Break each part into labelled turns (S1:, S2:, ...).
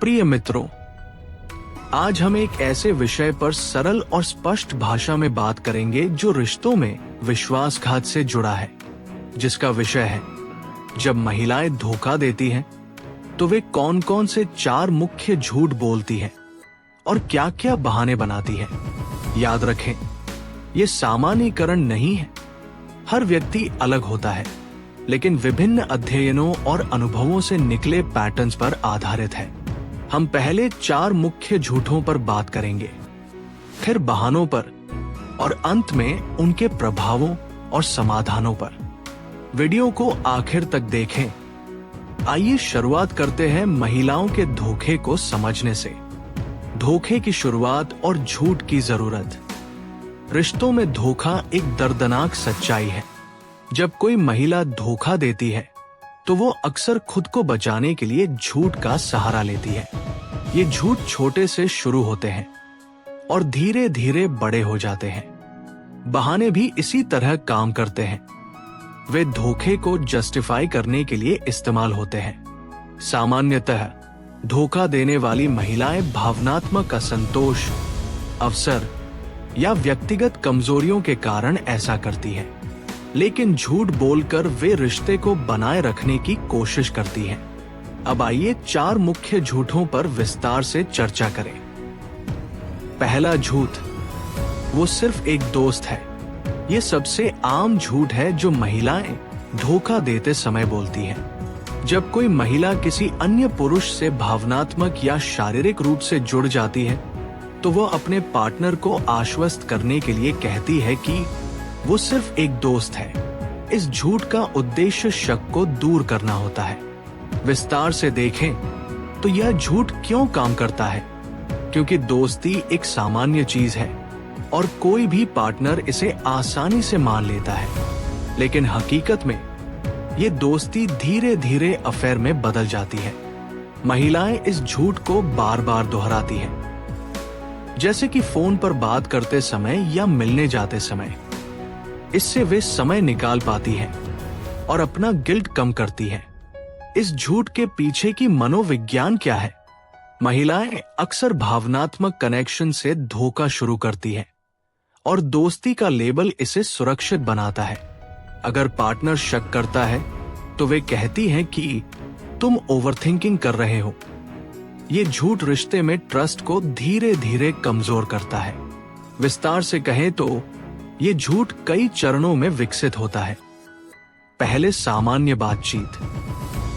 S1: प्रिय मित्रों, आज हम एक ऐसे विषय पर सरल और स्पष्ट भाषा में बात करेंगे जो रिश्तों में विश्वासघात से जुड़ा है, जिसका विषय है जब महिलाएं धोखा देती हैं तो वे कौन कौन से 4 मुख्य झूठ बोलती हैं और क्या क्या बहाने बनाती हैं। याद रखें, ये सामान्यीकरण नहीं है। हर व्यक्ति अलग होता है, लेकिन विभिन्न अध्ययनों और अनुभवों से निकले पैटर्न्स पर आधारित है। हम पहले 4 मुख्य झूठों पर बात करेंगे, फिर बहानों पर और अंत में उनके प्रभावों और समाधानों पर। वीडियो को आखिर तक देखें। आइए शुरुआत करते हैं महिलाओं के धोखे को समझने से। धोखे की शुरुआत और झूठ की जरूरत। रिश्तों में धोखा एक दर्दनाक सच्चाई है। जब कोई महिला धोखा देती है तो वो अक्सर खुद को बचाने के लिए झूठ का सहारा लेती है। ये झूठ छोटे से शुरू होते हैं और धीरे धीरे बड़े हो जाते हैं। बहाने भी इसी तरह काम करते हैं। वे धोखे को जस्टिफाई करने के लिए इस्तेमाल होते हैं। सामान्यतः धोखा देने वाली महिलाएं भावनात्मक असंतोष, अवसर या व्यक्तिगत कमजोरियों के कारण ऐसा करती हैं। लेकिन झूठ बोलकर वे रिश्ते को बनाए रखने की कोशिश करती हैं। अब आइए 4 मुख्य झूठों पर विस्तार से चर्चा करें। पहला झूठ, वो सिर्फ एक दोस्त है। ये सबसे आम झूठ है जो महिलाएं धोखा देते समय बोलती हैं। जब कोई महिला किसी अन्य पुरुष से भावनात्मक या शारीरिक रूप से जुड़ जाती है तो वो अपने पार्टनर को आश्वस्त करने के लिए कहती है कि वो सिर्फ एक दोस्त है। इस झूठ का उद्देश्य शक को दूर करना होता है। विस्तार से देखें तो यह झूठ क्यों काम करता है, क्योंकि दोस्ती एक सामान्य चीज है और कोई भी पार्टनर इसे आसानी से मान लेता है। लेकिन हकीकत में ये दोस्ती धीरे धीरे अफेयर में बदल जाती है। महिलाएं इस झूठ को बार बार दोहराती हैं, जैसे कि फोन पर बात करते समय या मिलने जाते समय। इससे वे समय निकाल पाती हैं और अपना गिल्ट कम करती हैं। इस झूठ के पीछे की मनोविज्ञान क्या है? महिलाएं अक्सर भावनात्मक कनेक्शन से धोखा शुरू करती हैं और दोस्ती का लेबल इसे सुरक्षित बनाता है। अगर पार्टनर शक करता है तो वे कहती हैं कि तुम ओवरथिंकिंग कर रहे हो। ये झूठ रिश्ते में ट्रस्ट को धीरे धीरे कमजोर करता है। विस्तार से कहें तो ये झूठ कई चरणों में विकसित होता है। पहले सामान्य बातचीत,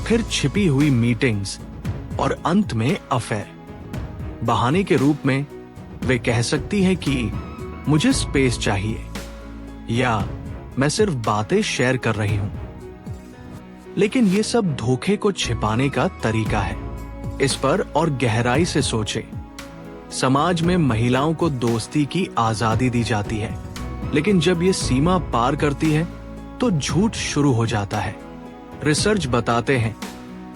S1: फिर छिपी हुई मीटिंग्स और अंत में अफेयर। बहाने के रूप में वे कह सकती हैं कि मुझे स्पेस चाहिए या मैं सिर्फ बातें शेयर कर रही हूं। लेकिन ये सब धोखे को छिपाने का तरीका है। इस पर और गहराई से सोचें। समाज में महिलाओं को दोस्ती की आजादी दी जाती है, लेकिन जब ये सीमा पार करती है तो झूठ शुरू हो जाता है। रिसर्च बताते हैं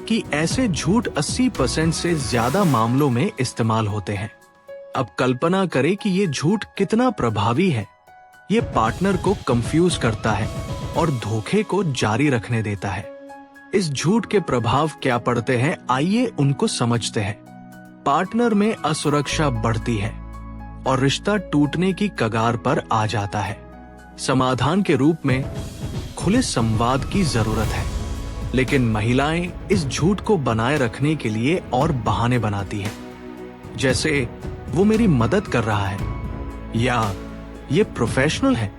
S1: कि ऐसे झूठ 80% से ज्यादा मामलों में इस्तेमाल होते हैं। अब कल्पना करें कि ये झूठ कितना प्रभावी है। ये पार्टनर को कंफ्यूज करता है और धोखे को जारी रखने देता है। इस झूठ के प्रभाव क्या पड़ते हैं, आइए उनको समझते हैं। पार्टनर में असुरक्षा बढ़ती है और रिश्ता टूटने की कगार पर आ जाता है। समाधान के रूप में खुले संवाद की जरूरत है, लेकिन महिलाएं इस झूठ को बनाए रखने के लिए और बहाने बनाती हैं, जैसे वो मेरी मदद कर रहा है या ये प्रोफेशनल है।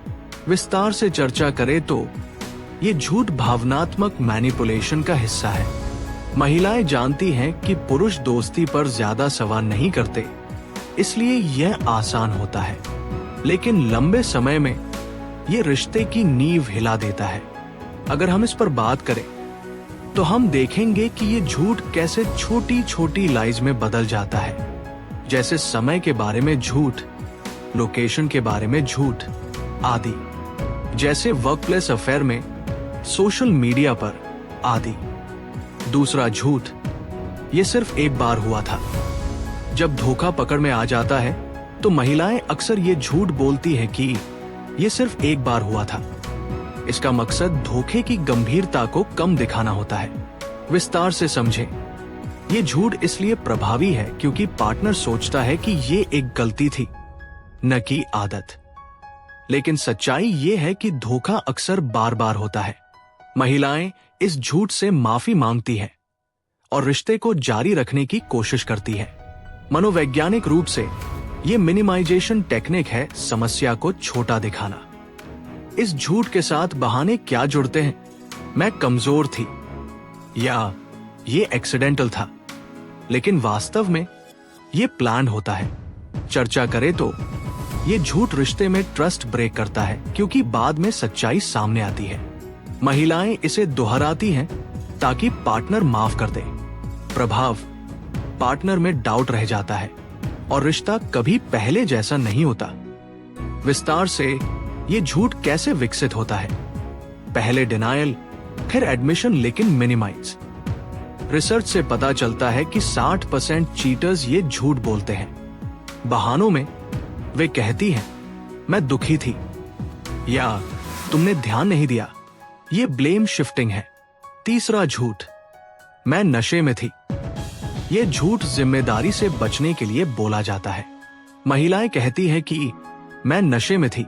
S1: विस्तार से चर्चा करें तो ये झूठ भावनात्मक मैनिपुलेशन का हिस्सा है। महिलाएं जानती हैं कि पुरुष दोस्ती पर ज्यादा सवाल नहीं करते, इसलिए यह आसान होता है, लेकिन लंबे समय में यह रिश्ते की नींव हिला देता है। अगर हम इस पर बात करें तो हम देखेंगे कि ये झूठ कैसे छोटी छोटी लाइज में बदल जाता है, जैसे समय के बारे में झूठ, लोकेशन के बारे में झूठ आदि, जैसे वर्कप्लेस अफेयर में, सोशल मीडिया पर आदि। दूसरा झूठ, ये सिर्फ एक बार हुआ था। जब धोखा पकड़ में आ जाता है तो महिलाएं अक्सर ये झूठ बोलती हैं कि ये सिर्फ एक बार हुआ था। इसका मकसद धोखे की गंभीरता को कम दिखाना होता है। विस्तार से समझें। ये झूठ इसलिए प्रभावी है क्योंकि पार्टनर सोचता है कि ये एक गलती थी, न कि आदत। लेकिन सच्चाई ये है कि धोखा अक्सर बार बार होता है। महिलाएं इस झूठ से माफी मांगती हैं और रिश्ते को जारी रखने की कोशिश करती है। मनोवैज्ञानिक रूप से ये मिनिमाइजेशन टेक्निक है, समस्या को छोटा दिखाना। इस झूठ के साथ बहाने क्या जुड़ते हैं? मैं कमजोर थी, या ये एक्सीडेंटल था। लेकिन वास्तव में ये प्लान होता है। चर्चा करें तो ये झूठ रिश्ते में ट्रस्ट ब्रेक करता है क्योंकि बाद में सच्चाई सामने आती है। महिलाएं इसे दोहराती हैं ताकि पार्टनर माफ कर दे। प्रभाव, पार्टनर में डाउट रह जाता है और रिश्ता कभी पहले जैसा नहीं होता। विस्तार से ये झूठ कैसे विकसित होता है? पहले डिनायल, फिर एडमिशन, लेकिन मिनिमाइज। रिसर्च से पता चलता है कि 60% चीटर्स ये झूठ बोलते हैं। बहानों में वे कहती हैं, मैं दुखी थी, या तुमने ध्यान नहीं दिया। ये ब्लेम शिफ्टिंग है। तीसरा झूठ, मैं नशे में थी। ये झूठ जिम्मेदारी से बचने के लिए बोला जाता है। महिलाएं कहती हैं कि मैं नशे में थी,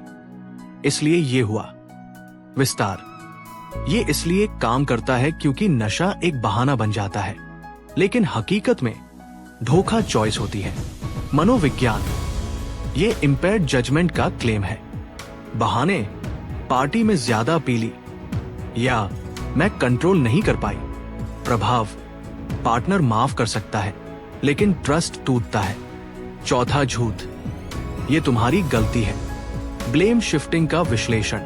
S1: इसलिए ये हुआ। विस्तार, ये इसलिए काम करता है क्योंकि नशा एक बहाना बन जाता है, लेकिन हकीकत में धोखा चॉइस होती है। मनोविज्ञान, ये इंपेयर्ड जजमेंट का क्लेम है। बहाने, पार्टी में ज्यादा पी ली, या मैं कंट्रोल नहीं कर पाई। प्रभाव, पार्टनर माफ कर सकता है लेकिन ट्रस्ट टूटता है। चौथा झूठ, ये तुम्हारी गलती है। ब्लेम शिफ्टिंग का विश्लेषण,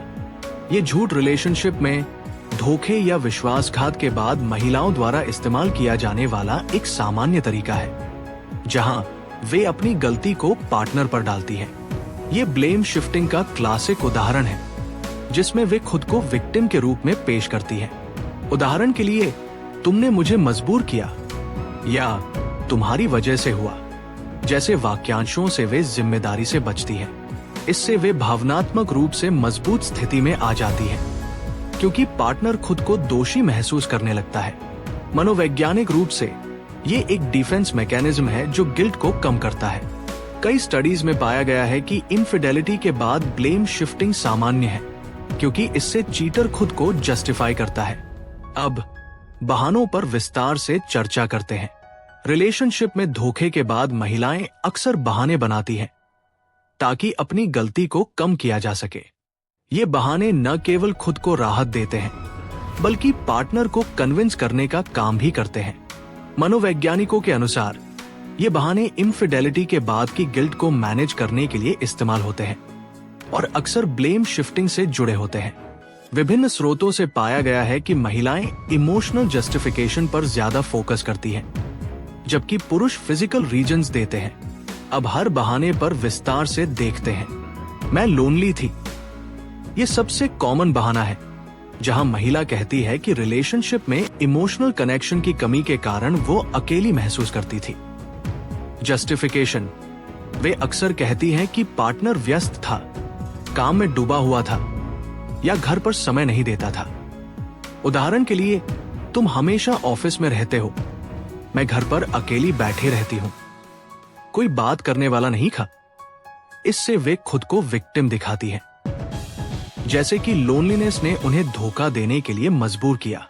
S1: ये झूठ रिलेशनशिप में धोखे या विश्वासघात के बाद महिलाओं द्वारा इस्तेमाल किया जाने वाला एक सामान्य तरीका है, जहां वे अपनी गलती को पार्टनर पर डालती हैं। ये ब्लेम शिफ्टिंग का क्लासिक उदाहरण है, जिसमें वे खुद को विक्टिम के रूप में पेश करती हैं। उदाहरण के लिए, तुमने मुझे मजबूर किया, या तुम्हारी वजह से हुआ। जैसे वाक्यांशों से वे जिम्मेदारी से बचती हैं। इससे वे भावनात्मक रूप से मजबूत स्थिति में आ जाती हैं, क्योंकि पार्टनर खुद को दोषी महसूस करने लगता है। मनोवैज्ञानिक रूप से ये एक डिफेंस मैकेनिज्म है जो गिल्ट को कम करता है। कई स्टडीज में पाया गया है कि इनफिडेलिटी के बाद ब्लेम शिफ्टिंग सामान्य है, क्योंकि इससे चीटर खुद को जस्टिफाई करता है। अब बहानों पर विस्तार से चर्चा करते हैं। रिलेशनशिप में धोखे के बाद महिलाएं अक्सर बहाने बनाती हैं ताकि अपनी गलती को कम किया जा सके। ये बहाने न केवल खुद को राहत देते हैं, बल्कि पार्टनर को कन्विंस करने का काम भी करते हैं। मनोवैज्ञानिकों के अनुसार ये बहाने इनफिडेलिटी के बाद की गिल्ट को मैनेज करने के लिए इस्तेमाल होते हैं और अक्सर ब्लेम शिफ्टिंग से जुड़े होते हैं। विभिन्न स्रोतों से पाया गया है कि महिलाएं इमोशनल जस्टिफिकेशन पर ज्यादा फोकस करती हैं, जबकि पुरुष फिजिकल रीजंस देते हैं। अब हर बहाने पर विस्तार से देखते हैं। मैं लोनली थी, ये सबसे कॉमन बहाना है, जहां महिला कहती है कि रिलेशनशिप में इमोशनल कनेक्शन की कमी के कारण वो अकेली महसूस करती थी। जस्टिफिकेशन, वे अक्सर कहती हैं कि पार्टनर व्यस्त था, काम में डूबा हुआ था, या घर पर समय नहीं देता था। उदाहरण के लिए, तुम हमेशा ऑफिस में रहते हो, मैं घर पर अकेली बैठी रहती हूं, कोई बात करने वाला नहीं था। इससे वे खुद को विक्टिम दिखाती हैं, जैसे कि लोनलीनेस ने उन्हें धोखा देने के लिए मजबूर किया।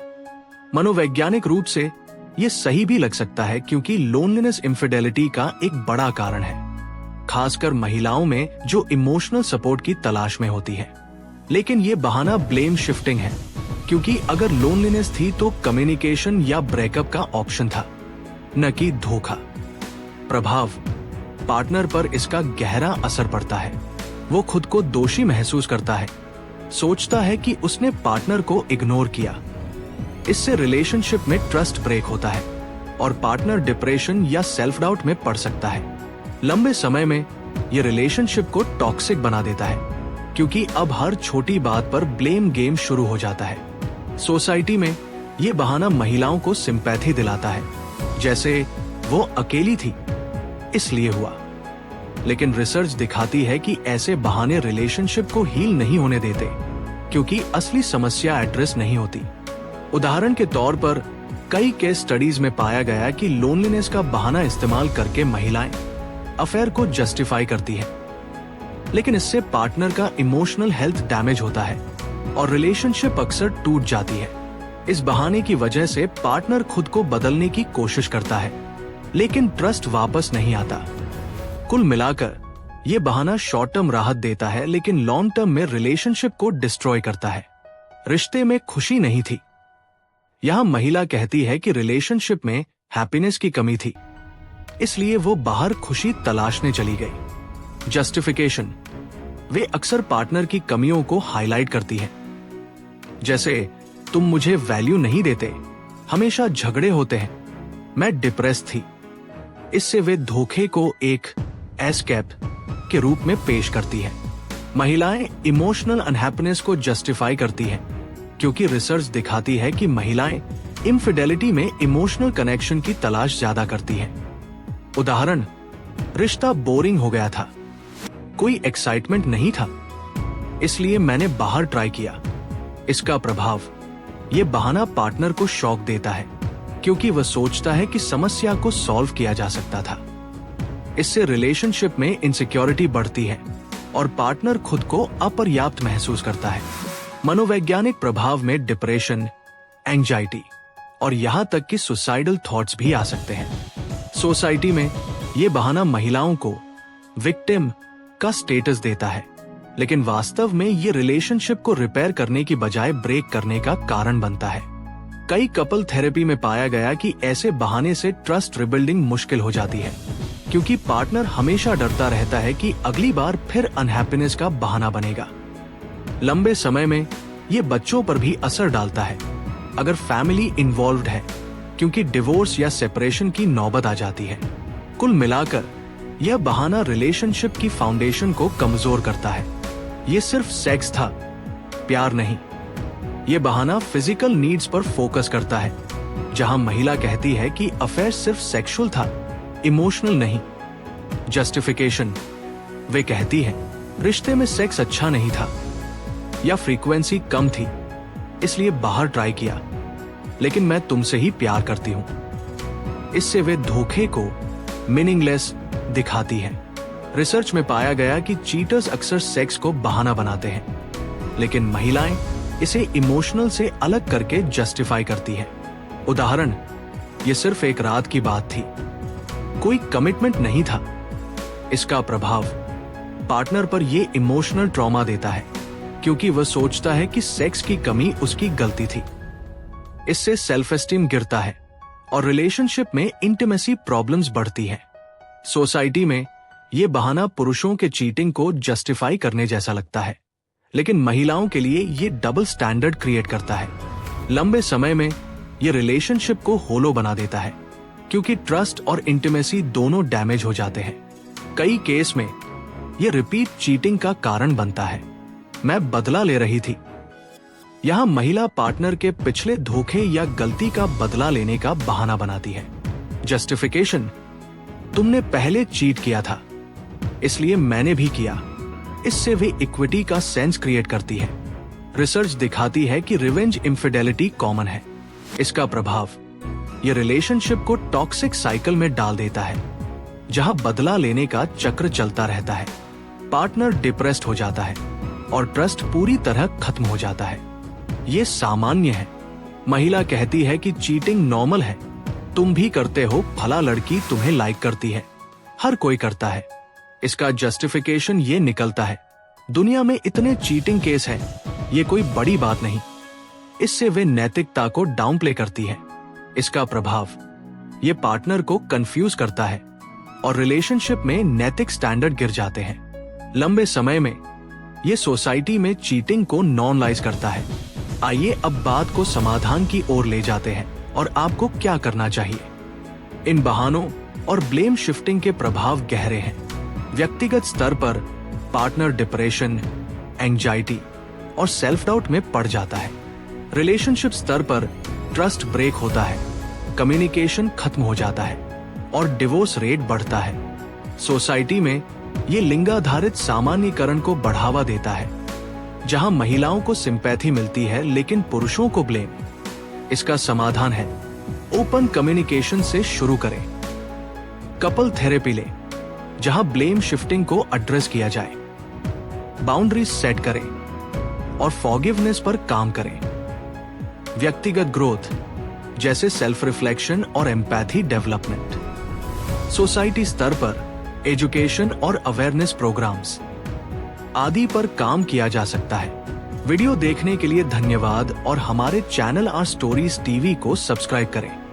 S1: मनोवैज्ञानिक रूप से यह सही भी लग सकता है, क्योंकि लोनलीनेस इनफिडेलिटी का एक बड़ा कारण है, खासकर महिलाओं में जो इमोशनल सपोर्ट की तलाश में होती है। लेकिन ये बहाना ब्लेम शिफ्टिंग है, क्योंकि अगर लोनलीनेस थी तो कम्युनिकेशन या ब्रेकअप का ऑप्शन था, न कि धोखा। प्रभाव, पार्टनर पर इसका गहरा असर पड़ता है। वो खुद को दोषी महसूस करता है, सोचता है कि उसने पार्टनर को इग्नोर किया। इससे रिलेशनशिप में ट्रस्ट ब्रेक होता है और पार्टनर डिप्रेशन या सेल्फ डाउट में पड़ सकता है। लंबे समय में ये रिलेशनशिप को टॉक्सिक बना देता है, क्योंकि अब हर छोटी बात पर ब्लेम गेम शुरू हो जाता है। सोसाइटी में ये बहाना महिलाओं को सिंपैथी दिलाता है, जैसे वो अकेली थी इसलिए हुआ। लेकिन रिसर्च दिखाती है कि ऐसे बहाने रिलेशनशिप को हील नहीं होने देते, क्योंकि असली समस्या एड्रेस नहीं होती। उदाहरण के तौर पर, कई केस स्टडीज में पाया गया कि लोनलीनेस का बहाना इस्तेमाल करके महिलाएं अफेयर को जस्टिफाई करती है, लेकिन इससे पार्टनर का इमोशनल हेल्थ डैमेज होता है और रिलेशनशिप अक्सर टूट जाती है। इस बहाने की वजह से पार्टनर खुद को बदलने की कोशिश करता है, लेकिन ट्रस्ट वापस नहीं आता। कुल मिलाकर ये बहाना शॉर्ट टर्म राहत देता है, लेकिन लॉन्ग टर्म में रिलेशनशिप को डिस्ट्रॉय करता है। रिश्ते में खुशी नहीं थी। यहां महिला कहती है कि रिलेशनशिप में हैप्पीनेस की कमी थी, इसलिए वो बाहर खुशी तलाशने चली गई। जस्टिफिकेशन, वे अक्सर पार्टनर की कमियों को हाईलाइट करती है, जैसे तुम मुझे वैल्यू नहीं देते, हमेशा झगड़े होते हैं, मैं डिप्रेस थी। इससे वे धोखे को एक एस्केप के रूप में पेश करती है। महिलाएं इमोशनल अनहैप्पीनेस को जस्टिफाई करती हैं, क्योंकि रिसर्च दिखाती है कि महिलाएं इनफिडेलिटी में इमोशनल कनेक्शन की तलाश ज्यादा करती हैं। उदाहरण, रिश्ता बोरिंग हो गया था, कोई एक्साइटमेंट नहीं था, इसलिए मैंने बाहर ट्राई किया। इसका प्रभाव, ये बहाना पार्टनर को शॉक देता है, क्योंकि वह सोचता है कि समस्या को सॉल्व किया जा सकता था। इससे रिलेशनशिप में इनसिक्योरिटी बढ़ती है और पार्टनर खुद को अपर्याप्त महसूस करता है। मनोवैज्ञानिक प्रभाव में डिप्रेशन, एंजाइटी और यहाँ तक कि सुसाइडल थॉट्स भी आ सकते हैं। सोसाइटी में ये बहाना महिलाओं को विक्टिम का स्टेटस देता है, लेकिन वास्तव में ये रिलेशनशिप को रिपेयर करने की बजाय ब्रेक करने का कारण बनता है। कई कपल थेरेपी में पाया गया कि ऐसे बहाने से ट्रस्ट रिबिल्डिंग मुश्किल हो जाती है, क्योंकि पार्टनर हमेशा डरता रहता है कि अगली बार फिर अनहैप्पीनेस का बहाना बनेगा। लंबे समय में ये बच्चों पर भी असर डालता है, अगर फैमिली इन्वॉल्व्ड है, क्योंकि डिवोर्स या सेपरेशन की नौबत आ जाती है। कुल मिलाकर यह बहाना रिलेशनशिप की फाउंडेशन को कमजोर करता है। ये सिर्फ सेक्स था, प्यार नहीं। ये बहाना फिजिकल नीड्स पर फोकस करता है, जहां महिला कहती है कि अफेयर सिर्फ सेक्सुअल था, इमोशनल नहीं। जस्टिफिकेशन, वे कहती है रिश्ते में सेक्स अच्छा नहीं था या फ्रीक्वेंसी कम थी, इसलिए बाहर ट्राई किया, लेकिन मैं तुमसे ही प्यार करती हूं। इससे वे धोखे को मीनिंगलेस दिखाती है। रिसर्च में पाया गया कि चीटर्स अक्सर सेक्स को बहाना बनाते हैं, लेकिन महिलाएं इसे इमोशनल से अलग करके जस्टिफाई करती है। उदाहरण, ये सिर्फ एक रात की बात थी, कोई कमिटमेंट नहीं था। इसका प्रभाव पार्टनर पर ये इमोशनल ट्रॉमा देता है, क्योंकि वह सोचता है कि सेक्स की कमी उसकी गलती थी। इससे सेल्फ एस्टीम गिरता है और रिलेशनशिप में इंटीमेसी प्रॉब्लम्स बढ़ती हैं। सोसाइटी में ये बहाना पुरुषों के चीटिंग को जस्टिफाई करने जैसा लगता है, लेकिन महिलाओं के लिए ये डबल स्टैंडर्ड क्रिएट करता है। लंबे समय में ये रिलेशनशिप को होलो बना देता है, क्योंकि ट्रस्ट और इंटीमेसी दोनों डैमेज हो जाते हैं। कई केस में ये रिपीट चीटिंग का कारण बनता है। मैं बदला ले रही थी। यहाँ महिला पार्टनर के पिछले धोखे या गलती का बदला लेने का बहाना बनाती है। जस्टिफिकेशन, तुमने पहले चीट किया था, इसलिए मैंने भी किया। इससे वे इक्विटी का सेंस क्रिएट करती है। रिसर्च दिखाती है कि रिवेंज इंफिडेलिटी कॉमन है। इसका प्रभाव, ये रिलेशनशिप को टॉक्सिक साइकिल में डाल देता है, जहां बदला लेने का चक्र चलता रहता है। पार्टनर डिप्रेस्ड हो जाता है और ट्रस्ट पूरी तरह खत्म हो जाता है। ये सामान्य है। महिला कहती है कि चीटिंग नॉर्मल है, तुम भी करते हो, फला लड़की तुम्हें लाइक करती है, हर कोई करता है। इसका जस्टिफिकेशन ये निकलता है, दुनिया में इतने चीटिंग केस हैं, ये कोई बड़ी बात नहीं। इससे वे नैतिकता को डाउन प्ले करती है। इसका प्रभाव, ये पार्टनर को कंफ्यूज करता है और रिलेशनशिप में नैतिक स्टैंडर्ड गिर जाते हैं। लंबे समय में ये सोसाइटी में चीटिंग को नॉर्मलाइज करता है। आइए अब बात को समाधान की ओर ले जाते हैं और आपको क्या करना चाहिए। इन बहानों और ब्लेम शिफ्टिंग के प्रभाव गहरे हैं। व्यक्तिगत स्तर पर पार्टनर डिप्रेशन, एंजाइटी और सेल्फ डाउट में पड़ जाता है। रिलेशनशिप स्तर पर ट्रस्ट ब्रेक होता है, कम्युनिकेशन खत्म हो जाता है और डिवोर्स रेट बढ़ता है। सोसाइटी में ये लिंगाधारित सामान्यीकरण को बढ़ावा देता है, जहां महिलाओं को सिंपैथी मिलती है लेकिन पुरुषों को ब्लेम। इसका समाधान है ओपन कम्युनिकेशन से शुरू करें। कपल थेरेपी लें, जहां ब्लेम शिफ्टिंग को एड्रेस किया जाए। बाउंड्रीज सेट करें और फॉरगिवनेस पर काम करें। व्यक्तिगत ग्रोथ जैसे सेल्फ रिफ्लेक्शन और एम्पैथी डेवलपमेंट। सोसाइटी स्तर पर एजुकेशन और अवेयरनेस प्रोग्राम्स आदि पर काम किया जा सकता है। वीडियो देखने के लिए धन्यवाद और हमारे चैनल आवर स्टोरीज टीवी को सब्सक्राइब करें।